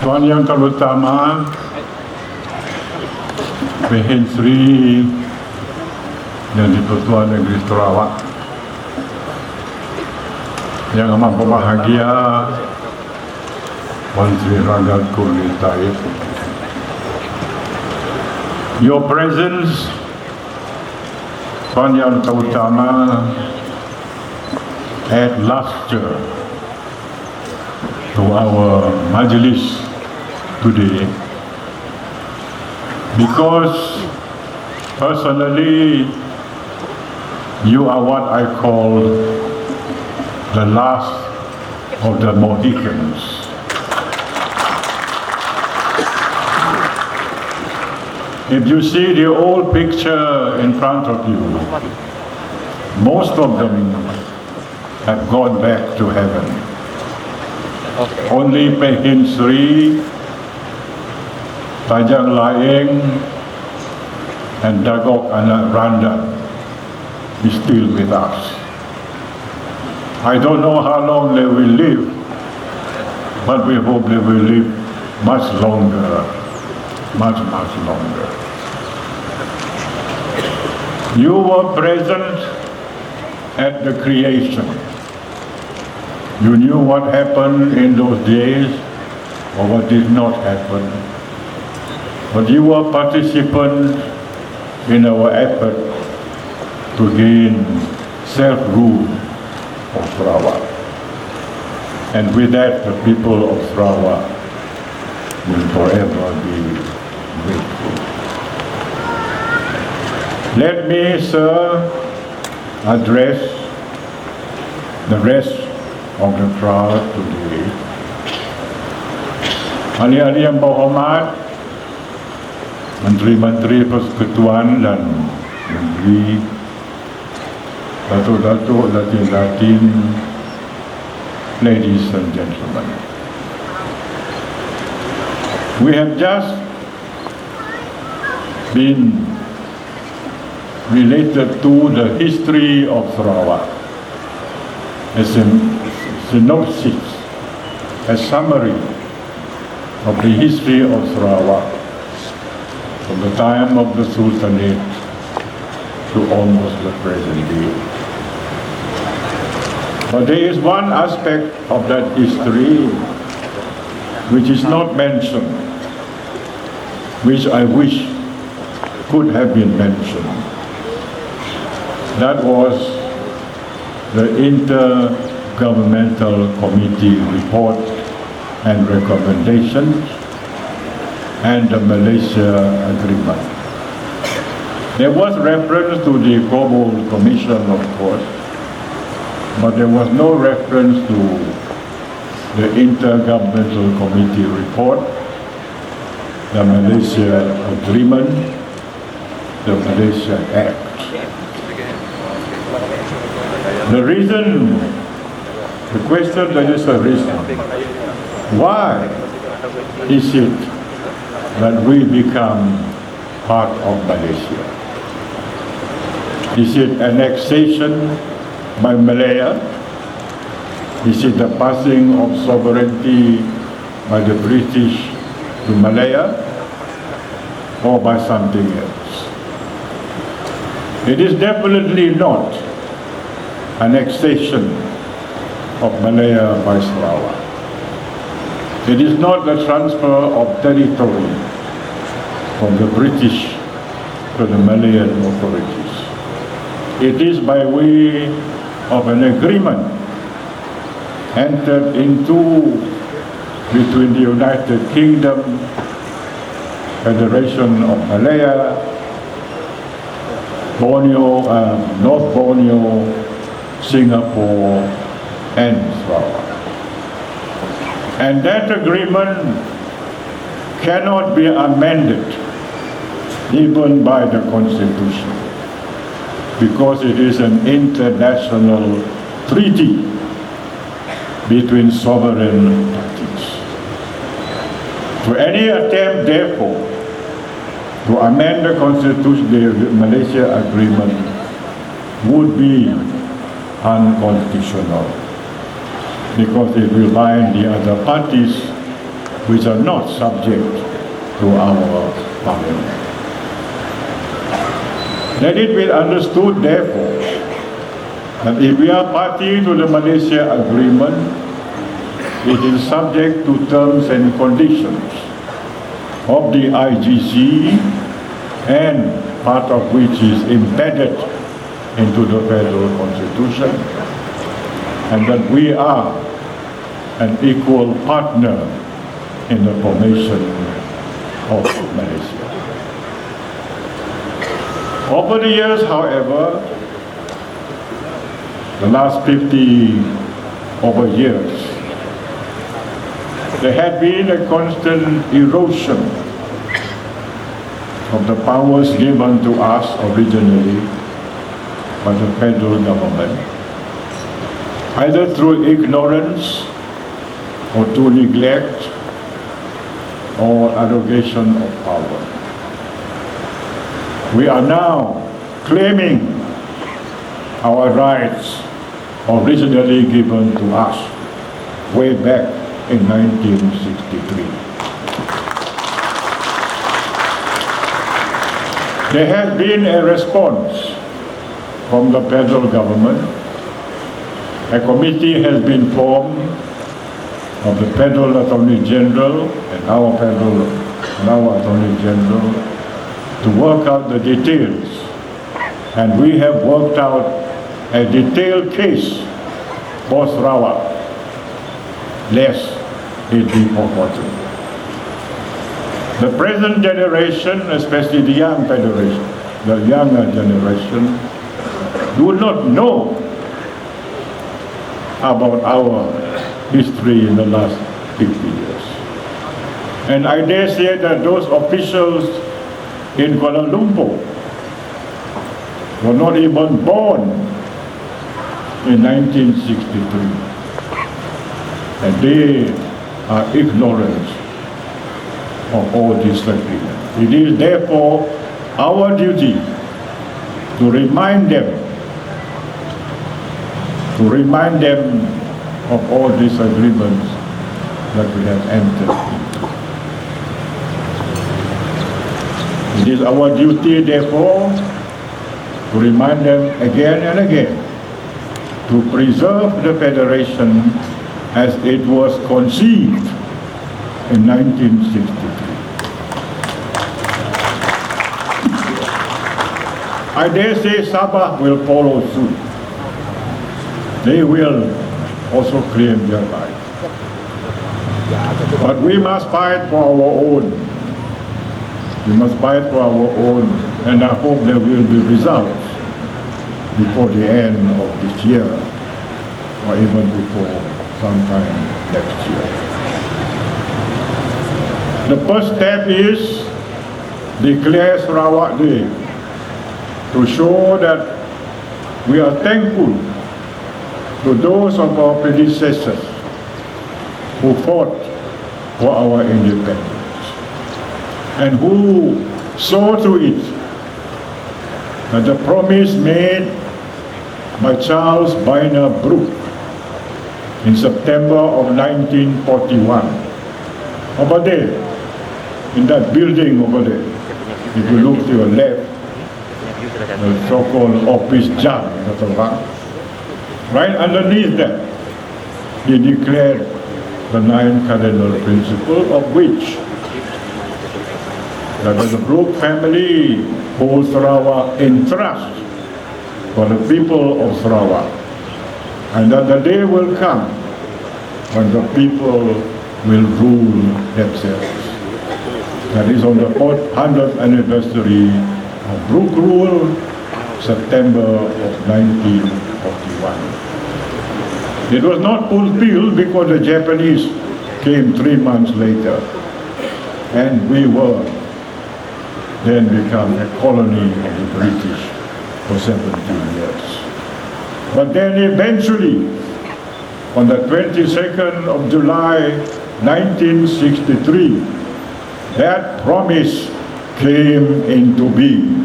Tuan Yang Terutama, Menteri dan Ketua Negeri Sarawak yang amat berbahagia, Menteri Rakyat Kulita, your presence, Tuan Yang Terutama, add luster to our majlis today, because personally you are what I call the last of the Mohicans. If you see the old picture in front of you, most of them have gone back to heaven. Okay. Only Pehin Sri, Tajang Laing, and Datuk Anak Randa is still with us. I don't know how long they will live, but we hope they will live much longer, much longer. You were present at the creation. You knew what happened in those days or what did not happen. But you were participant in our effort to gain self-rule of Sarawak. And with that, the people of Sarawak will forever be grateful. Let me, sir, address the rest of the crowd today. Ahli-ahli yang berhormat, Menteri-Menteri Persekutuan dan Menteri, Datuk-Datuk, Datin-Datin, ladies and gentlemen. We have just been related to the history of Sarawak as a synopsis, a summary of the history of Sarawak from the time of the Sultanate to almost the present day. But there is one aspect of that history which is not mentioned, which I wish could have been mentioned. That was the Intergovernmental Committee report and recommendations and the Malaysia Agreement. There was reference to the Global Commission, of course, but there was no reference to the Intergovernmental Committee report, the Malaysia Agreement, the Malaysia Act. The reason, the question that is arisen, why is it that we become part of Malaysia? Is it annexation by Malaya? Is it the passing of sovereignty by the British to Malaya, or by something else? It is definitely not annexation of Malaya by Sarawak. It is not the transfer of territory from the British to the Malayan authorities. It is by way of an agreement entered into between the United Kingdom, Federation of Malaya, Borneo, North Borneo, Singapore, and Sarawak. And that agreement cannot be amended even by the Constitution, because it is an international treaty between sovereign parties. So any attempt, therefore, to amend the Constitution, the Malaysia Agreement, would be unconstitutional, because it will bind the other parties which are not subject to our parliament. Let it be understood, therefore, that if we are party to the Malaysia Agreement, it is subject to terms and conditions of the IGC, and part of which is embedded into the federal constitution, and that we are an equal partner in the formation of Malaysia. Over the years, however, the last 50 over years, there had been a constant erosion of the powers given to us originally by the federal government, either through ignorance or through neglect or arrogation of power. We are now claiming our rights originally given to us way back in 1963. There has been a response from the federal government. A committee has been formed of the Federal Attorney General and our Attorney General to work out the details. And we have worked out a detailed case for Sarawak, lest it be forgotten. The present generation, especially the younger generation, do not know about our history in the last 50 years. And I dare say that those officials in Kuala Lumpur were not even born in 1963. And they are ignorant of all these agreements. It is therefore our duty to remind them of all these agreements that we have entered into. It is our duty, therefore, to remind them again and again to preserve the Federation as it was conceived in 1963. I dare say Sabah will follow suit. They will also claim their right. But we must fight for our own. We must fight for our own, and I hope there will be results before the end of this year, or even before sometime next year. The first step is declare Sarawak Day to show that we are thankful to those of our predecessors who fought for our independence and who saw to it that the promise made by Charles Byner Brooke in September of 1941, over there, in that building over there, if you look to your left, the so-called office jam, right underneath that, he declared the 9 cardinal principles, of which that the Brooke family holds Sarawak in trust for the people of Sarawak, and that the day will come when the people will rule themselves. That is on the 400th anniversary of Brooke rule, September of 1941. It was not fulfilled because the Japanese came 3 months later, and we were then become a colony of the British for 17 years. But then eventually, on the 22nd of July 1963, that promise came into being.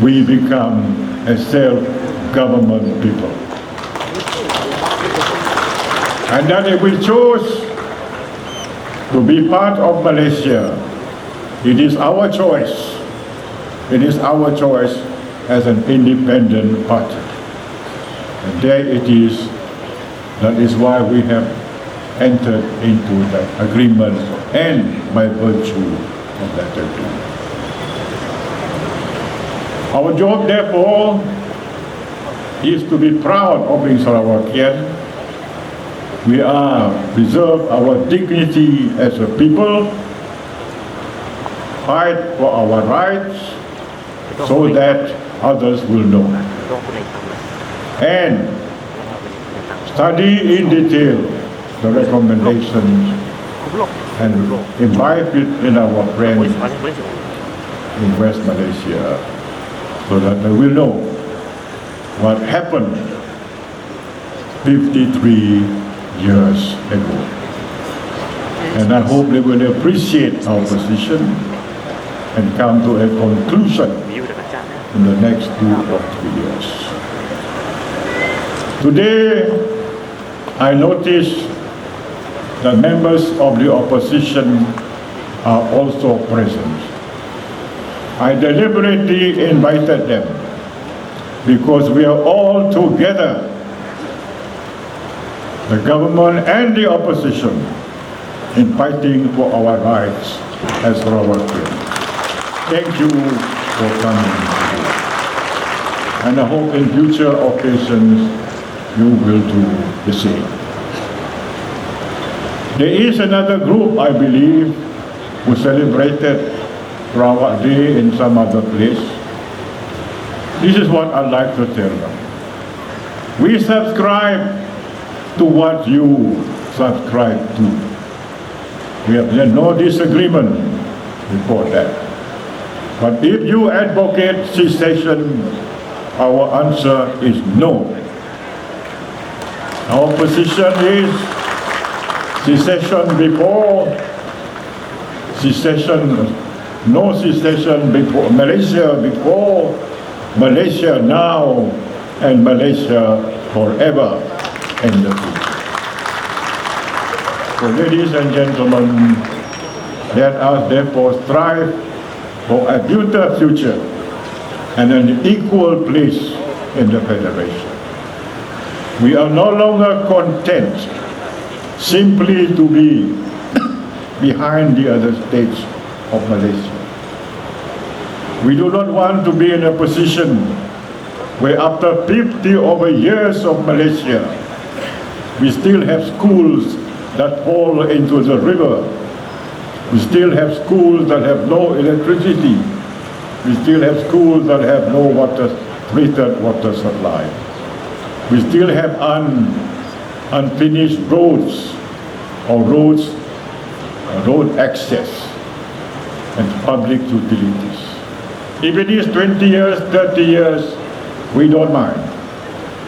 We become a self-government people. And that if we chose to be part of Malaysia. It is our choice. It is our choice as an independent party. And there it is. That is why we have entered into that agreement and by virtue of that agreement. Our job, therefore, is to be proud of being Sarawakian. We are preserve our dignity as a people, fight for our rights so that others will know, and study in detail the recommendations and imbibe it in our friends in West Malaysia so that they will know what happened 53 years ago. And I hope they will appreciate our position and come to a conclusion in the next 2 or 3 years. Today, I noticed the members of the opposition are also present. I deliberately invited them because we are all together, the government and the opposition, in fighting for our rights as Sarawakians. Thank you for coming today. And I hope in future occasions you will do the same. There is another group, I believe, who celebrated Sarawak Day in some other place. This is what I'd like to tell them. We subscribe to what you subscribe to. We have no disagreement before that. But if you advocate secession, our answer is no. Our position is secession before, no secession before, Malaysia now, and Malaysia forever in the future. So ladies and gentlemen, let us therefore strive for a better future and an equal place in the Federation. We are no longer content simply to be behind the other states of Malaysia. We do not want to be in a position where after 50 over years of Malaysia, we still have schools that fall into the river. We still have schools that have no electricity. We still have schools that have no treated water supply. We still have unfinished roads or road access and public utilities. If it is 20 years, 30 years, we don't mind.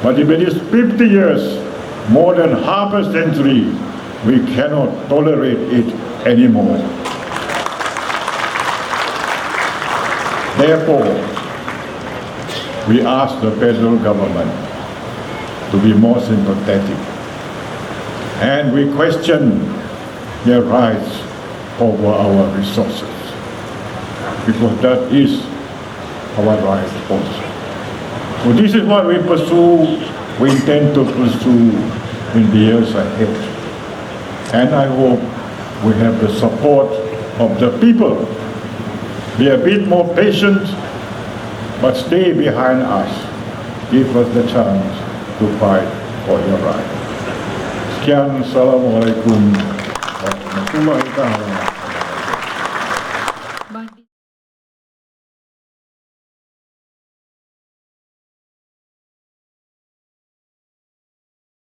But if it is 50 years, more than half a century, we cannot tolerate it anymore. Therefore, we ask the federal government to be more sympathetic, and we question their rights over our resources, because that is our right also. So this is what we intend to pursue in the years ahead. And I hope we have the support of the people. Be a bit more patient, but stay behind us. Give us the chance to fight for your right. Sekian, Assalamualaikum warahmatullahi wabarakatuh.